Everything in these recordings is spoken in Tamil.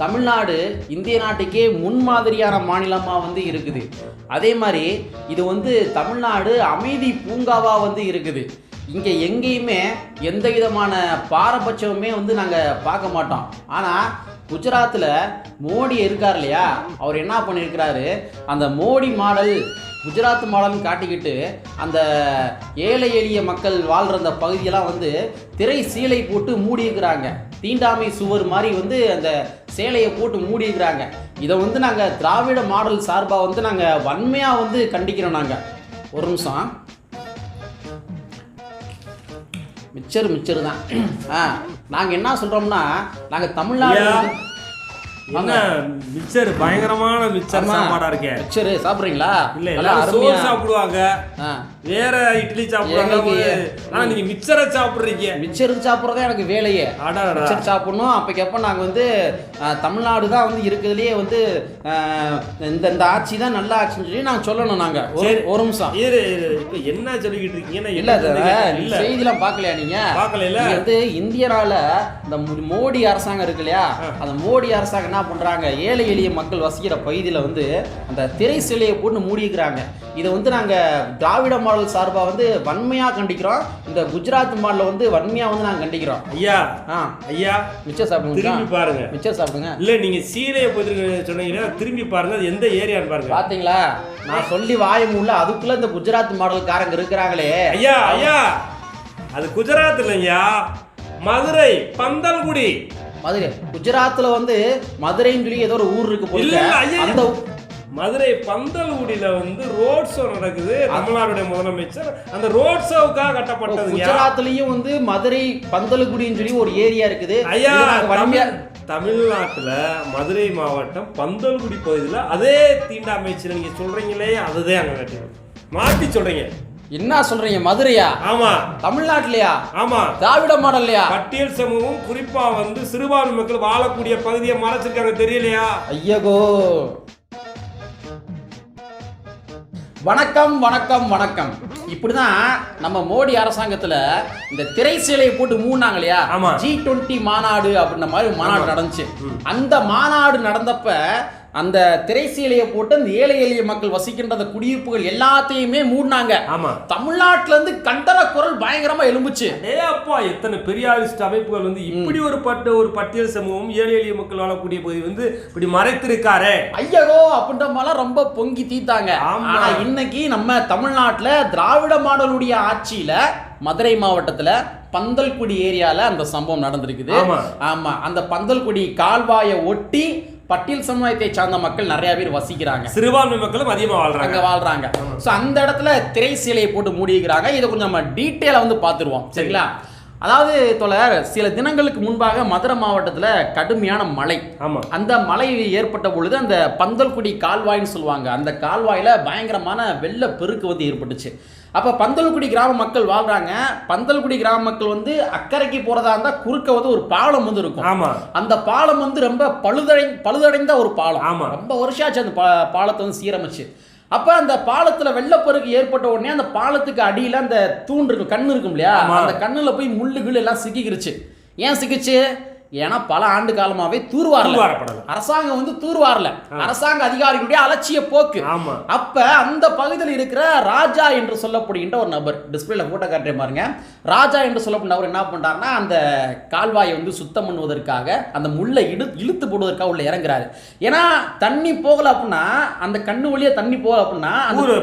தமிழ்நாடு இந்திய நாட்டுக்கே முன்மாதிரியான மாநிலமாக வந்து இருக்குது. அதே மாதிரி இது வந்து தமிழ்நாடு அமைதி பூங்காவாக வந்து இருக்குது. இங்கே எங்கேயுமே எந்த விதமான பாரபட்சமுமே வந்து நாங்கள் பார்க்க மாட்டோம். ஆனால் குஜராத்தில் மோடி இருக்கார் இல்லையா, அவர் என்ன பண்ணியிருக்கிறாரு, அந்த மோடி மாடல் குஜராத் மாடல்னு காட்டிக்கிட்டு அந்த ஏழை எளிய மக்கள் வாழ்கிற அந்த பகுதியெல்லாம் வந்து திரை சீலை போட்டு மூடியிருக்கிறாங்க. தீண்டாமை சுவர் மாதிரி வந்து அந்த சேலையை போட்டு மூடியிருக்கிறாங்க. இதை வந்து நாங்கள் திராவிட மாடல் சார்பாக வந்து நாங்கள் வன்மையாக வந்து கண்டிக்கிறோம். நாங்கள் ஒரு நிமிஷம் மிச்சர் தான். நாங்கள் என்ன சொல்கிறோம்னா, நாங்கள் தமிழ்நாடு மிச்சர் பயங்கரமான மிச்சர் சாப்பாடா இருக்கே. மிச்சர் சாப்பிடுறீங்களா? இல்ல எல்லாரும் சோறு சாப்பிடுவாங்க, வேற இட்லி சாப்பிடுவாங்க. ஆனா நீங்க மிச்சரை சாப்பிடுறீங்க. மிச்சர் சாப்பிடுறதே எனக்கு வேலையே. மிச்சர் சாப்பிடணும். அப்பக்கப்ப நாங்க வந்து தமிழ்நாடு தான் வந்து இருக்கிறதுலயே வந்து இந்த ஆட்சி தான் நல்ல ஆட்சின்னு சொல்லி நாங்க சொல்லணும். நாங்க ஒரு நிமிஷம் இப்ப என்ன சொல்லிக்கிட்டு இருக்கீங்க? இல்ல செய்திலாம் பாக்கலையா நீங்க? பாக்கல. வந்து இந்தியால இந்த மோடி அரசாங்கம் இருக்கு இல்லையா, அந்த மோடி அரசாங்கம் என்ன பண்றாங்க, ஏழை எளிய மக்கள் வசிக்கிற பகுதியில் வந்து அந்த திரை சிலையை போட்டு மூடிக்கிறாங்க. இதை வந்து நாங்க திராவிட மாடல் சார்பா வந்து வன்மையா கண்டிக்கிறோம். இந்த குஜராத் மாடல வந்து வன்மையா வந்து நாங்க கண்டிக்கிறோம். ஐயா மிச்சர் சாப்பிடுங்க, திரும்பி பாருங்க. மிச்சர் சாப்பிடுங்க. இல்ல நீங்க சீலையை போட்டு சொன்னீங்கன்னா திரும்பி பாருங்க, அது எந்த ஏரியான்னு பாருங்க. பாத்தீங்களா, நான் சொல்லி வாயம் உள்ள அதுக்குள்ள இந்த குஜராத் மாடல்காரங்க இருக்கிறாங்களே. ஐயா அது குஜராத் இல்லையா, மதுரை பந்தல்குடி. மதுரை குஜராத்ல வந்து மதுரைன்னு சொல்லி ஏதோ ஒரு ஊர் இருக்கு போல. அந்த மதுரை பந்தல்குடியில வந்து ரோட் ஷோ நடக்குது. தமிழ்நாடுடைய முதலமைச்சர் அந்த ரோட் ஷோவுக்காக கட்டப்பட்டது. குஜராத்லயும் வந்து மதுரை பந்தல்குடின்னு சொல்லி ஒரு ஏரியா இருக்குது. ஐயா தமிழ்நாட்டுல மதுரை மாவட்டம் பந்தல்குடி பகுதியில் அதே தீண்டாமைச்சர் நீங்க சொல்றீங்களே, அதுதான் அங்க கட்டி மாத்தி சொல்றீங்க. என்ன சொல்றீங்க? மதுரையா? ஆமா. தமிழ்நாட்டுலயா? ஆமா. திராவிட மாடல்லையா? பட்டியல் சமூகம் குறிப்பா வந்து சிறுபான்மை மக்கள் வாழக்கூடிய பகுதியை மறைச்சிருக்காங்க, தெரியலையா? ஐயகோ. வணக்கம் வணக்கம் வணக்கம். இப்படிதான் நம்ம மோடி அரசாங்கத்துல இந்த திரை சேலையை போட்டு மூடினாங்க இல்லையா, G20 மாநாடு அப்படின்ற மாதிரி மாநாடு நடந்துச்சு. அந்த மாநாடு நடந்தப்ப அந்த திரைசீலையை போட்டு அந்த ஏழை எளிய மக்கள் வசிக்கின்ற அந்த குடியிருப்புகள் எல்லாத்தையுமே மூடினாங்க. தமிழ்நாட்டுல இருந்து கண்டன குரல் பயங்கரமா எழும்புச்சு. அப்பா எத்தனை பெரியாரிஸ்ட் அமைப்புகள் வந்து இப்படி ஒரு பட்டியல் சமூகம் ஏழை எளிய மக்கள் வாழக்கூடிய பகுதி வந்து இப்படி மறைத்திருக்காரு, ஐயகோ அப்படின்ற மாதிரி ரொம்ப பொங்கி தீத்தாங்க. ஆனா இன்னைக்கு நம்ம தமிழ்நாட்டுல திராவிட மாடலுடைய ஆட்சியில மதுரை மாவட்டத்துல பந்தல்குடி ஏரியால அந்த சம்பவம் நடந்திருக்குது. ஆமா, அந்த பந்தல்குடி கால்வாயை ஒட்டி பட்டியல் சமுதாயத்தை சார்ந்த மக்கள் நிறைய பேர் வசிக்கிறாங்க. சிறுபான்மை மக்களும் அதிகமாக வாழ்றாங்க. ஸோ அந்த இடத்துல திரை சீலையை போட்டு மூடிக்கிறாங்க. இதை கொஞ்சம் நம்ம டீட்டெயிலா வந்து பார்த்துருவோம், சரிங்களா? அதாவது தோழர், சில தினங்களுக்கு முன்பாக மதுரை மாவட்டத்தில் கடுமையான மழை. அந்த மழை ஏற்பட்ட பொழுது அந்த பந்தல்குடி கால்வாய்ன்னு சொல்லுவாங்க, அந்த கால்வாயில பயங்கரமான வெள்ள பெருக்கு வந்து ஏற்பட்டுச்சு. அப்போ பந்தல்குடி கிராம மக்கள் வாழ்றாங்க. பந்தல்குடி கிராம மக்கள் வந்து அக்கறைக்கு போறதா இருந்தால் குறுக்க வந்து ஒரு பாலம் வந்து இருக்கும். அந்த பாலம் வந்து ரொம்ப பழுதடைந்த ஒரு பாலம். ரொம்ப வருஷம் ஆச்சு அந்த பாலத்தை வந்து சீரமைச்சு. அப்ப அந்த பாலத்துல வெள்ளப்பெருக்கு ஏற்பட்ட உடனே அந்த பாலத்துக்கு அடியில அந்த தூண் இருக்கும், கண்ணு இருக்கும் இல்லையா, அந்த கண்ணுல போய் முள்ளுகள் எல்லாம் சிக்கிக்கிருச்சு. ஏன் சிக்கிச்சு? ஏன்னா பல ஆண்டு காலமாவே தூர்வாரல, அரசாங்கம் வந்து தூர்வாரல, அரசாங்க அதிகாரிகளுடைய அலட்சிய போக்கு. அப்ப அந்த பகுதியில் இருக்கிற ராஜா என்று சொல்லப்படுகின்ற ஒரு நபர், டிஸ்பிளேல போட்டோ காட்டுறேன் பாருங்க, ராஜா என்று சொல்லப்பட்ட நபர் என்ன பண்றாருன்னா, அந்த கால்வாயை வந்து சுத்தம் பண்ணுவதற்காக அந்த முள்ளை இழுத்து போடுவதற்காக உள்ள இறங்குறாரு. ஏன்னா தண்ணி போகல அப்படின்னா, அந்த கண்ணு வழியா தண்ணி போகல அப்படின்னா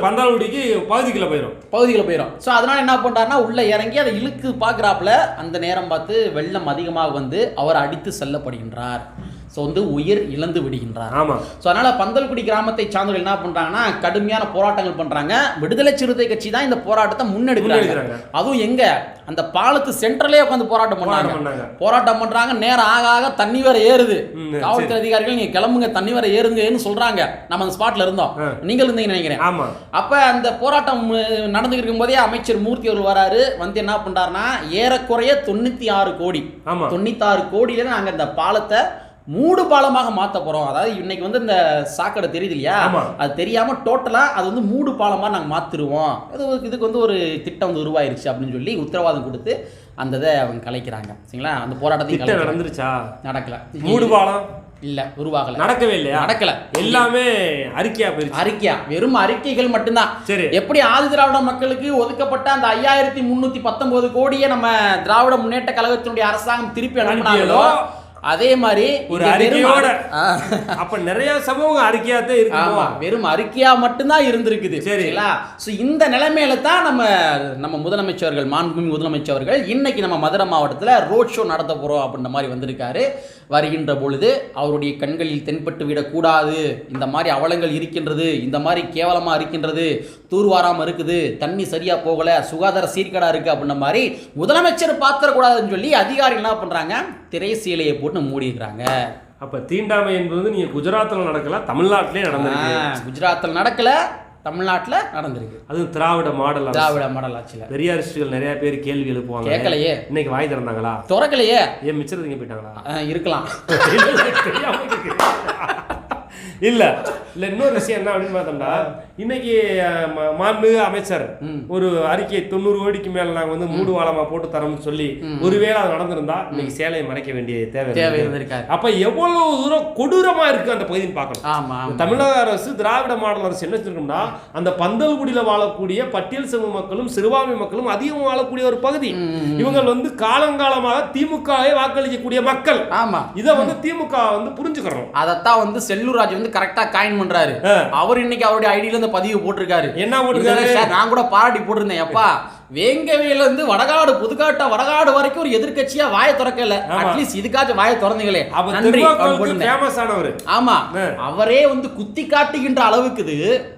பந்தாலுடிக்கு பகுதிக்குள்ள போயிடும். ஸோ அதனால என்ன பண்றாருன்னா, உள்ள இறங்கி அதை இழுக்கு பாக்குறாப்புல அந்த நேரம் பார்த்து வெள்ளம் அதிகமாக வந்து அவர் அடித்து செல்லப்படுகின்றார். ஸோ வந்து உயிர் இழந்து விடுகின்றார். ஸோ அதனால பந்தல்குடி கிராமத்தை சார்ந்தவர்கள் என்ன பண்றாங்கன்னா, கடுமையான போராட்டங்கள் பண்றாங்க. விடுதலை சிறுத்தை கட்சி தான் இந்த போராட்டத்தை முன்னெடுக்கிறாங்க. அதுவும் எங்க, அந்த பாலத்து சென்ட்ரலே உட்காந்து போராட்டம் பண்றாங்க. நேரம் ஆக ஆக தண்ணி வேற ஏறுது. காவல்துறை அதிகாரிகள் நீங்க கிளம்புங்க, தண்ணி வேற ஏறுங்கன்னு சொல்றாங்க. நம்ம அந்த ஸ்பாட்ல இருந்தோம், நீங்கள் இருந்தீங்கன்னு நினைக்கிறேன். அப்ப அந்த போராட்டம் நடந்துட்டு இருக்கும் போதே அமைச்சர் மூர்த்தி அவர் வராரு. வந்து என்ன பண்றாருன்னா, ஏறக்குறைய 96 கோடி 96 கோடியில நாங்க இந்த பாலத்தை மூடு பாலமாக மாற்ற போறோம். அதாவது இன்னைக்கு வந்து இந்த சாக்கடை தெரியுது இல்லையா, அது தெரியாம டோட்டலா அது வந்து மூடு பாலமா நாங்க மாத்திருவோம். இதுக்கு வந்து ஒரு திட்டம் வந்து உருவாயிருச்சு அப்படின்னு சொல்லி உத்தரவாதம் கொடுத்து அந்த இதை அவங்க கலைக்கிறாங்க. சரிங்களா? அந்த போராட்டத்தையும் நடந்துருச்சா? நடக்கல. மூடு பாலம் இல்ல உருவாகல, நடக்கவே இல்லையா? நடக்கல, எல்லாமே அறிக்கையா போயிருச்சு. அறிக்கையா, வெறும் அறிக்கைகள் மட்டும்தான். சரி, எப்படி ஆதி திராவிட மக்களுக்கு ஒதுக்கப்பட்ட அந்த 5319 கோடியை நம்ம திராவிட முன்னேற்ற கழகத்தினுடைய அரசாங்கம் திருப்பி அனுப்பினாங்களோ அதே மாதிரி ஒரு அறிக்கையோட அப்ப நிறைய சமூகம் அறிக்கையாத்தே இருக்கு. ஆமா, வெறும் அறிக்கையா மட்டும்தான் இருந்திருக்குது. சரிங்களா? சோ இந்த நிலைமையில தான் நம்ம முதலமைச்சர்கள், மாண்புமிகு முதலமைச்சர்கள் இன்னைக்கு நம்ம மதுரை மாவட்டத்தில் ரோட் ஷோ நடத்த போறோம் அப்படின்ற மாதிரி வந்திருக்காரு. வருகின்ற பொழுது அவருடைய கண்களில் தென்பட்டு விடக்கூடாது, இந்த மாதிரி அவலங்கள் இருக்கின்றது, இந்த மாதிரி கேவலமா இருக்கின்றது, தூர்வாராம இருக்குது, தண்ணி சரியா போகல, சுகாதார சீர்கேடா இருக்கு அப்படின்ற மாதிரி முதலமைச்சர் பார்த்துடக்கூடாதுன்னு சொல்லி அதிகாரிகள் என்ன பண்றாங்க, திரைசீலையை போட்டு மூடிடுறாங்க. அப்ப தீண்டாமை என்பது நீங்க குஜராத்தில் நடக்கல, தமிழ்நாட்டிலே நடந்திருக்கு. குஜராத்தில் நடக்கல, தமிழ்நாட்டில் நடந்திருக்கு. அது திராவிட மாடல் ஆட்சியில் பெரியாரிஸ்டுகள் நிறைய பேர் கேள்வி எழுப்புவாங்க. கேட்கலையே, இன்னைக்கு வாய் திறந்தாங்களா? திறக்கலையே. ஏன் மிச்சத்துக்கு போயிட்டாங்களா? இருக்கலாம். இல்ல இன்னொரு விஷயம் என்ன அப்படின்னு பார்த்தோம்னா, இன்னைக்கு மாண்புமிகு அமைச்சர் ஒரு அறிக்கை 90 கோடிக்கு மேல நாங்க வந்து மூடு வாழமா போட்டு தரோம்னு சொல்லி ஒருவேளை அது நடந்திருந்தா இன்னைக்கு சேலையை மறைக்க வேண்டிய தேவை இருந்திருக்காரு. அப்ப எவ்வளவு தூரம் கொடூரமா இருக்கு அந்த பகுதின்னு பார்க்கணும். தமிழக அரசு, திராவிட மாடல் அரசு என்ன சொல்லிருக்கோம்னா, அந்த பந்தல்குடியில வாழக்கூடிய பட்டியல் சமூக மக்களும் சிறுபான்மை மக்களும் அதிகம் வாழக்கூடிய ஒரு பகுதி. இவங்க வந்து காலங்காலமாக திமுகவை வாக்களிக்கக்கூடிய மக்கள். ஆமா, இதை வந்து திமுக வந்து புரிஞ்சுக்கிறோம். அதைத்தான் வந்து செல்லூர் ராஜ் வந்து கரெக்டா காயின் பண்றாரு. அவர் இன்னைக்கு அவருடைய ஐடியில இந்த பதிவு போட்டிருக்காரு. என்ன போட்டிருக்காரு? நான் கூட பாராட்டி போட்டிருந்தேன். அப்பா, வேங்கவேல இருந்து வடகாடு, புதுக்காட்டா வடகாடு வரைக்கும் ஒரு எதிர்க்கட்சியா வாயை திறக்கல, அட்லீஸ்ட் இதுக்காச்சும் வாயை திறந்தீங்களே, நன்றி. ஆமா, அவரே வந்து குத்தி காட்டுகின்ற அளவுக்கு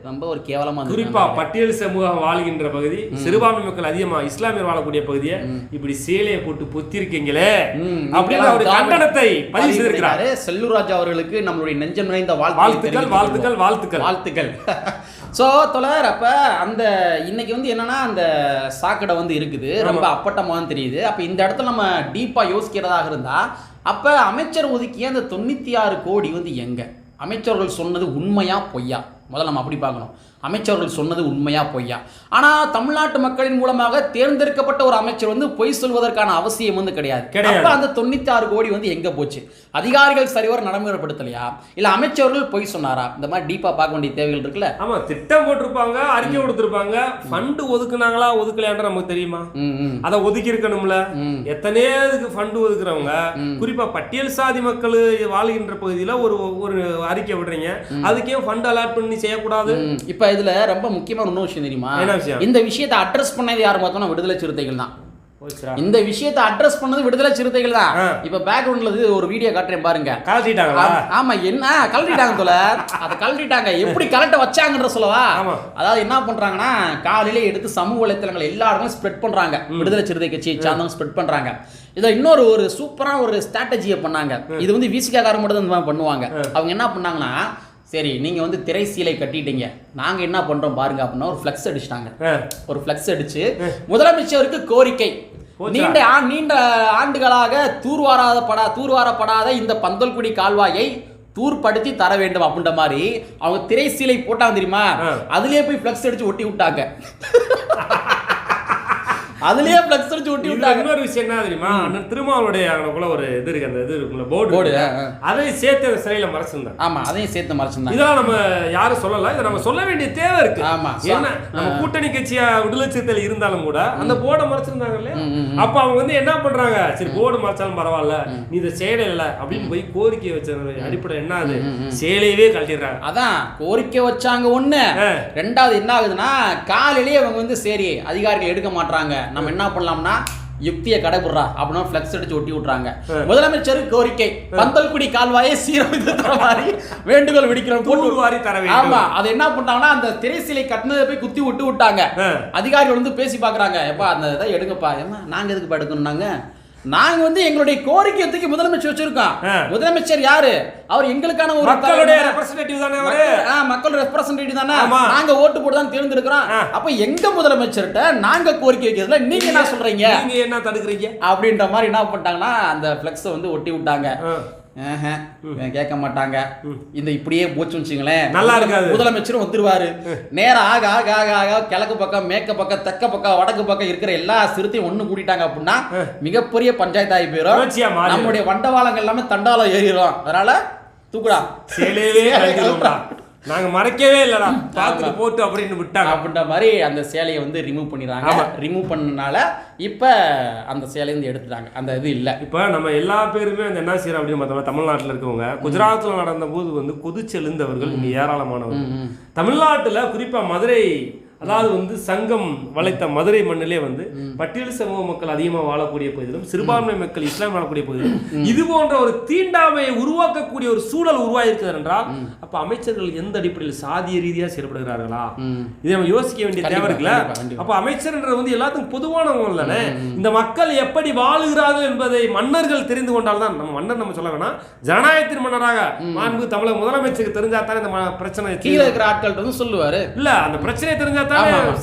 ரொம்ப ஒரு கேவலமா, குறிப்பா பட்டியல் சமூகம் வாழ்கின்ற பகுதி, சிறுபான்மை மக்கள் அதிகமா இஸ்லாமியர் வாழக்கூடிய பகுதியை இப்படி சேலையை போட்டு பொத்திருக்கீங்களே அப்படின்னு அவர் கண்டனத்தை பதிவு செய்திருக்கிறார். செல்லூர் ராஜ் அவர்களுக்கு நம்மளுடைய நெஞ்சம் நிறைந்த வாழ்த்துக்கள், வாழ்த்துக்கள், வாழ்த்துக்கள், வாழ்த்துக்கள். ஸோ தொலைவர், அப்போ அந்த இன்னைக்கு வந்து என்னன்னா, அந்த சாக்கடை வந்து இருக்குது, ரொம்ப அப்பட்டமாக தெரியுது. அப்போ இந்த இடத்துல நம்ம டீப்பாக யோசிக்கிறதாக இருந்தால், அப்போ அமைச்சர் ஒதுக்கிய அந்த 96 கோடி வந்து எங்கே? அமைச்சர்கள் சொன்னது உண்மையா பொய்யா? முதல்ல நம்ம அப்படி பார்க்கணும். அமைச்சர்கள் சொன்னது உண்மையா பொய்யா? ஆனால் தமிழ்நாட்டு மக்களின் மூலமாக தேர்ந்தெடுக்கப்பட்ட ஒரு அமைச்சர் வந்து பொய் சொல்வதற்கான அவசியம் வந்து கிடையாது. அப்ப அந்த 96 கோடி வந்து எங்க போச்சு? அதிகாரிகள் சரிவர நடைமுறைப்படுத்தலையா, இல்ல அமைச்சர்கள் பொய் சொன்னாரா? இந்த மாதிரி டீப்பா பார்க்க வேண்டிய தேவைகள் இருக்குல்ல. ஆமா, திட்டம் போட்டிருப்பாங்க, அறிக்கை கொடுத்திருப்பாங்க, ஃபண்ட் ஒதுக்குனாங்களா ஒதுக்கலையான்ற நமக்கு தெரியுமா? அதை ஒதுக்கி இருக்கணும்ல. எத்தனையோ இதுக்கு ஃபண்ட் ஒதுக்குறவங்க, குறிப்பா பட்டியல் சாதி மக்கள் வாழ்கின்ற பகுதியில ஒரு அறிக்கை விடுறீங்க, அதுக்கே ஃபண்ட் அலாட் பண்ணி செய்யக்கூடாது. இப்ப இதுல ரொம்ப முக்கியமான இன்னொரு விஷயம் தெரியுமா? இந்த விஷயத்தை அட்ரஸ் பண்ணது யார் பார்த்தோம்னா விடுதலை சிறுத்தைகள் தான். இந்த விஷயத்தை அட்ரஸ் பண்ணது விடுதலை சிறுத்தைகள் தான். இப்ப பேக்ரவுண்ட்ல ஒரு வீடியோ காட்டுறேன் பாருங்க. கலட்டிட்டாங்களா? ஆமா, என்ன கலட்டிட்டாங்க தோல, அதை கலட்டிட்டாங்க. எப்படி கலட்ட வச்சாங்கன்ற சொல்லவா? அதாவது என்ன பண்றாங்கன்னா, காலையில எடுத்து சமூக வலைத்தளங்கள் எல்லா இடங்களும் ஸ்ப்ரெட் பண்றாங்க. விடுதலை சிறுத்தை கட்சியை சார்ந்தவங்க ஸ்ப்ரெட் பண்றாங்க. இதை இன்னொரு ஒரு சூப்பரான ஒரு ஸ்ட்ராட்டஜியை பண்ணாங்க. இது வந்து விசிகாரம் மட்டும் தான் பண்ணுவாங்க. அவங்க என்ன பண்ணாங்கன்னா, சரி நீங்க வந்து திரைசீலை கட்டிட்டீங்க, நாங்க என்ன பண்றோம் பாருங்க அப்படின்னா ஒரு ஃபிளக்ஸ் அடிச்சிட்டாங்க. ஒரு ஃபிளக்ஸ் அடிச்சு முதலமைச்சருக்கு கோரிக்கை, நீண்ட ஆண்டுகளாக தூர்வாரப்படாத இந்த பந்தல்குடி கால்வாயை தூர்படுத்தி தர வேண்டும் அப்படின்ற மாதிரி அவங்க திரைசீலை போட்டாங்க தெரியுமா? அதுலயே போய் ஃபிளக்ஸ் அடிச்சு ஒட்டி விட்டாங்க. அதுலயே ஃப்ளக்ஸ் அடிச்சு ஒட்டி விட்டாங்க. இன்னொரு விஷயம் என்ன தெரியுமா, அண்ணன் திருமாவளுடைய அங்கனக்குள்ள ஒரு இது இருக்கு, அந்த இது இருக்குல போர்டு, அதையும் சேர்த்து அந்த சிலையில மறைச்சிருந்தாங்க. ஆமா, அதையும் சேர்த்து மறைச்சிருந்தாங்க. இதெல்லாம் நம்ம யாரும் சொல்லல, இதை நம்ம சொல்ல வேண்டிய தேவை இருக்கு. ஆமா, என்ன நம்ம கூட்டணி கட்சியா விடுதலை சிறுத்தைகள் இருந்தாலும் கூட அந்த போர்டை மறைச்சிருந்தாங்க இல்லையா? அப்ப அவங்க வந்து என்ன பண்றாங்க, சரி போர்டு மறைச்சாலும் பரவாயில்ல, நீ இதை சேலை இல்லை அப்படின்னு போய் கோரிக்கை வச்ச அடிப்படை என்ன ஆகுது, சேலையவே கழட்டிடுறாங்க. அதான் கோரிக்கை வச்சாங்க ஒண்ணு. ரெண்டாவது என்ன ஆகுதுன்னா, காலையிலேயே அவங்க வந்து சரி அதிகாரிகள் எடுக்க மாட்டாங்க, நம்ம என்ன பண்ணலாம்னா யுக்தியை கடைபிடுறா அப்படின்னு ஃபிளக்ஸ் அடிச்சு ஒட்டி விட்டுறாங்க. முதலமைச்சர் கோரிக்கை, பந்தல்குடி கால்வாயை சீரமைத்து மாதிரி வேண்டுகோள் விடுக்கிறோம், போட்டு வாரி தர வேண்டும். ஆமா, அது என்ன பண்ணாங்கன்னா அந்த திரைசீலை கட்டினதை போய் குத்தி விட்டு விட்டாங்க. அதிகாரிகள் வந்து பேசி பாக்குறாங்க, எப்பா அந்த இதை எடுங்கப்பா. ஏமா நாங்க எதுக்கு எடுக்கணும்னாங்க, நாங்க வந்து எங்களுடைய கோரிக்கை தூக்கி முதலமைச்சர் வச்சிருக்கோம். முதலமைச்சர் யாரு? அவர் எங்களுக்கான ஒரு மக்களுடைய ரெப்ரசன்டேட்டிவ் தானே, மக்கள் ரெப்ரசன்டேட்டிவ் தானே, நாங்க ஓட்டு போட்டு தான் தேர்ந்தெடுக்கிறோம். அப்ப எங்க முதலமைச்சர்கிட்ட நாங்க கோரிக்கை வைக்கிறதுல நீங்க என்ன சொல்றீங்க, நீங்க என்ன தடுக்கிறீங்க அப்படின்ற மாதிரி என்ன பண்ணிட்டாங்கன்னா அந்த ஃபிளக்ஸை வந்து ஒட்டி விட்டாங்க. கேட்க மாட்டாங்க. இந்த இப்படியே போச்சு வச்சுங்களேன், நல்லா இருக்காது. முதலமைச்சரும் வந்துருவாரு, நேரம் ஆக ஆக ஆக ஆக கிழக்கு பக்கம், மேற்கு பக்கம், தெற்கு பக்கம், வடக்கு பக்கம் இருக்கிற எல்லா சிறுத்தையும் ஒண்ணு கூட்டிட்டாங்க அப்படின்னா மிகப்பெரிய பஞ்சாயத்து ஆகி போயிடும். நம்முடைய வண்டவாளங்கள் எல்லாமே தண்டாலம் ஏறிடும். அதனால தூக்குடா சேலையவே கழட்டிடுவோம்டா, நாங்க மறைக்கவே இல்லடா, பார்த்துட்டு போட்டு அப்படின்னு விட்டாங்க. அப்படின்ற மாதிரி அந்த சேலையை வந்து ரிமூவ் பண்ணிடுறாங்க. ரிமூவ் பண்ணனால இப்போ அந்த சேலையை வந்து எடுத்துட்டாங்க, அந்த இது இல்லை. இப்போ நம்ம எல்லா பேருமே அந்த என்ன செய்யறோம் அப்படின்னு பார்த்தோம்னா, தமிழ்நாட்டில் இருக்கவங்க குஜராத்தில் நடந்த போது வந்து கொதிச்செழுந்தவர்கள் இங்கே ஏராளமானவர்கள். தமிழ்நாட்டில் குறிப்பாக மதுரை, அதாவது வந்து சங்கம் வளைத்த மதுரை மண்ணிலே வந்து பட்டியல் சமூக மக்கள் அதிகமாக வாழக்கூடிய பகுதியிலும் சிறுபான்மை மக்கள் இஸ்லாம் வாழக்கூடிய பகுதியிலும் இது போன்ற ஒரு தீண்டாமையை உருவாக்கக்கூடிய ஒரு சூழல் உருவாயிருக்கிறது என்றால் அப்ப அமைச்சர்கள் எந்த அடிப்படையில் சாதிய ரீதியாக செயல்படுகிறார்களா, இதை நம்ம யோசிக்க வேண்டிய தேவை இருக்குல்ல. அப்ப அமைச்சர்ன்றது வந்து எல்லாத்துக்கும் பொதுவானவங்க தானே. இந்த மக்கள் எப்படி வாழுகிறார்கள் என்பதை மன்னர்கள் தெரிந்து கொண்டால்தான், நம்ம மன்னர் நம்ம சொல்ல வேணாம், ஜனநாயகத்தின் மன்னராக மாண்பு தமிழக முதலமைச்சருக்கு தெரிஞ்சாத்தானே இந்த பிரச்சனை கீழே இருக்கிற ஆட்கள் வந்து சொல்லுவாரு இல்ல, அந்த பிரச்சனையை தெரிஞ்சா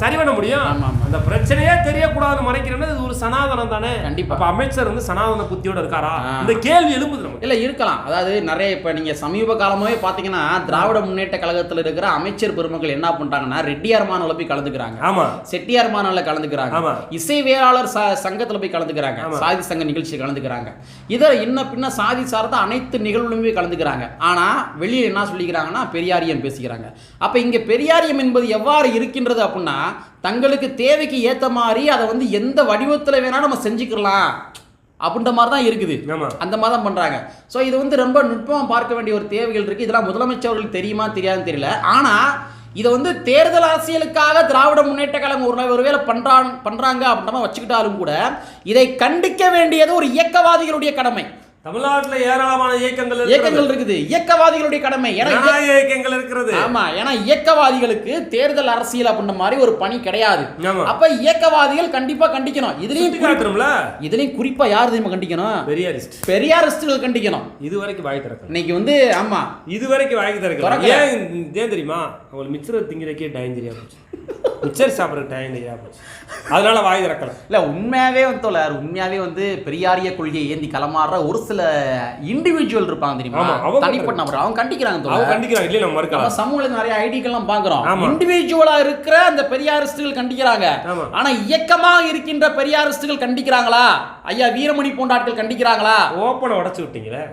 சரி பண்ண முடியும். அந்த பிரச்சனையே தெரியக்கூடாதுன்னு மறைக்கிறேன்னா இது ஒரு சனாதனம் தானே. கண்டிப்பா. அப்ப அமைச்சர் வந்து சனாதன புத்தியோட இருக்காரா, இந்த கேள்வி எழும்புது நமக்கு. இல்ல இருக்கலாம். அதாவது நிறைய இப்ப நீங்க சமீப காலமாவே பாத்தீங்கன்னா திராவிட முன்னேற்ற கழகத்துல இருக்கிற அமைச்சர் பெருமக்கள் என்ன பண்றாங்கன்னா ரெட்டியார் மாநாடுல போய் கலந்துக்கிறாங்க. ஆமா. செட்டியார் மாநாடுல கலந்துக்கிறாங்க. ஆமா. இசைவேளாளர் சங்கத்துல போய் கலந்துக்கிறாங்க. சாதி சங்க நிகழ்ச்சி கலந்துக்கிறாங்க. இத இன்னும் பின்ன சாதி சார்ந்த அனைத்து நிகழ்வுகளுமே கலந்துக்கிறாங்க. ஆனா வெளியே என்ன சொல்லிக்கிறாங்கன்னா பெரியாரியம் பேசிக்கிறாங்க. அப்ப இங்க பெரியாரியம் என்பது எவ்வாறு இருக்கின்றது அப்படின்னா, தங்களுக்கு தேவைக்கு ஏத்த மாதிரி அதை வந்து எந்த வடிவத்தில் வேணா நம்ம செஞ்சுக்கலாம் அப்படின்ற மாதிரி தான் இருக்குது. அந்த மாதிரி தான் பண்றாங்க. ஸோ இது வந்து ரொம்ப நுட்பமாக பார்க்க வேண்டிய ஒரு தேவைகள் இருக்கு. இதெல்லாம் முதலமைச்சர்களுக்கு தெரியுமா தெரியாதுன்னு தெரியல. ஆனா இதை வந்து தேர்தல் அரசியலுக்காக திராவிட முன்னேற்ற கழகம் ஒருவேளை பண்றாங்க அப்படின்ற வச்சுக்கிட்டாலும் கூட இதை கண்டிக்க வேண்டியது ஒரு இயக்கவாதிகளுடைய கடமை. தமிழ்நாட்டில் ஏராளமான இயக்கங்கள் இருக்குது. இயக்கவாதிகளுடைய கடமை இயக்கங்கள் இருக்கிறது. ஆமா, ஏன்னா இயக்கவாதிகளுக்கு தேர்தல் அரசியல் அப்படின்ற மாதிரி ஒரு பணி கிடையாது. அப்ப இயக்கவாதிகள் கண்டிப்பா கண்டிக்கணும். இதுலயும் குறிப்பா யார் தெரியுமா கண்டிக்கணும்? பெரியாரிஸ்டுகள் கண்டிக்கணும். இதுவரைக்கும் வாய் திறக்கல. இன்னைக்கு வந்து ஆமா இதுவரைக்கும் வாய் திறக்கல. ஏன் தெரியுமா? அவங்க மிச்சரை திங்கிறக்கே டைம் தெரியா போச்சு, மிச்சர் சாப்பிட்ற டைம் தெரியா போச்சு, அதனால வாய் திறக்கல. இல்ல உண்மையாவே வந்து பெரியாரிய கொள்கையை ஏந்தி களமாடுற ஒரு சில இண்டிவிஜுவல் இருப்பாங்க தெரியுமா, தனிப்பட்ட நபர், அவங்க கண்டிக்கிறாங்க. சமூகத்தில் நிறைய ஐடிக்கெல்லாம் பாக்குறோம். இண்டிவிஜுவலா இருக்கிற அந்த பெரியாரிஸ்டுகள் கண்டிக்கிறாங்க. ஆனா இயக்கமாக இருக்கின்ற பெரியாரிஸ்டுகள் கண்டிக்கிறாங்களா? ஐயா வீரமணி போன்ற ஆட்கள் கண்டிக்கிறாங்களா? ஓப்பனை உடைச்சு விட்டீங்களே.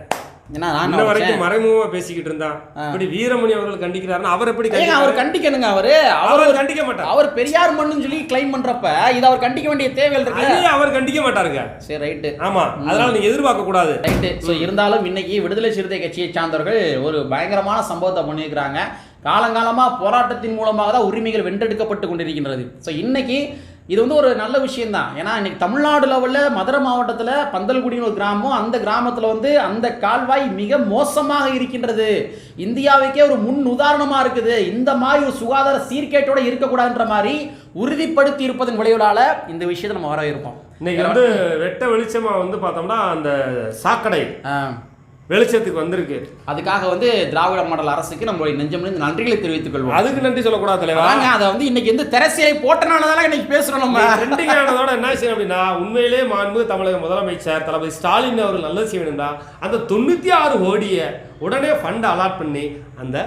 மறைமுகமா பேசிக்கிட்டு இருந்தா இப்படி வீரமணி அவர்கள் கண்டிக்கிறாருன்னா அவர் எப்படி அவர் கண்டிக்கணுங்க? அவர் கண்டிக்க மாட்டார். அவர் பெரியார் மண்ணுன்னு சொல்லி கிளைம் பண்றப்ப இது அவர் கண்டிக்க வேண்டிய தேவைகள் இருக்கு. அவர் கண்டிக்க மாட்டாருங்க. சரி, ரைட். ஆமா, அதனால நீங்க எதிர்பார்க்க கூடாது. ரைட். சோ இருந்தாலும் இன்னைக்கு விடுதலை சிறுத்தை கட்சியை சார்ந்தவர்கள் ஒரு பயங்கரமான சம்பவத்தை பண்ணியிருக்கிறாங்க. காலங்காலமா போராட்டத்தின் மூலமாக தான் உரிமைகள் வென்றெடுக்கப்பட்டு கொண்டிருக்கின்றது. ஸோ இன்னைக்கு இது வந்து ஒரு நல்ல விஷயம் தான். ஏன்னா இன்னைக்கு தமிழ்நாடு லெவலில் மதுரை மாவட்டத்தில் பந்தல்குடின்னு ஒரு கிராமம், அந்த கிராமத்தில் வந்து அந்த கால்வாய் மிக மோசமாக இருக்கின்றது. இந்தியாவுக்கே ஒரு முன் உதாரணமாக இருக்குது. இந்த மாதிரி ஒரு சுகாதார சீர்கேட்டோட இருக்கக்கூடாதுன்ற மாதிரி உறுதிப்படுத்தி இருப்பதன் விளைவுனால இந்த விஷயத்தை நம்ம வரவேற்போம். இன்னைக்கு வந்து வெட்ட வெளிச்சமா வந்து பார்த்தோம்னா அந்த சாக்கடை வெளிச்சத்துக்கு வந்திருக்கு. அதுக்காக வந்து திராவிட மாடல் அரசுக்கு நம்மளுடைய நெஞ்சமிருந்து நன்றிகளை தெரிவித்துக் கொள்வோம். அதுக்கு நன்றி சொல்லக்கூடாது தலைவா. அதை வந்து இன்னைக்கு வந்து தெரசியை போட்டனாலதான் இன்னைக்கு பேசுறோம். நம்ம ட்ரெண்டிங் ஆனதோட என்ன செய்யணும் அப்படின்னா, உண்மையிலே மாண்பு தமிழக முதலமைச்சர் தளபதி ஸ்டாலின் அவர்கள் நல்லது செய்யணும்னா அந்த 96 கோடியை உடனே ஃபண்ட் அலாட் பண்ணி அந்த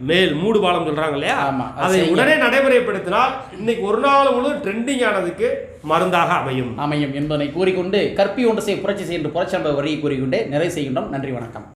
மேல் மூடு பாலம் சொல்றாங்க இல்லையா, அதை உடனே நடைமுறைப்படுத்தினால் இன்னைக்கு ஒரு நாள் முழு ட்ரெண்டிங் ஆனதுக்கு மருந்தாக அமையும் என்பதை கூறிக்கொண்டு கற்பி ஒன்று புரட்சி செய்கின்ற புரட்சி வரியை கூறிக்கொண்டு நிறைவு செய்கின்றோம். நன்றி, வணக்கம்.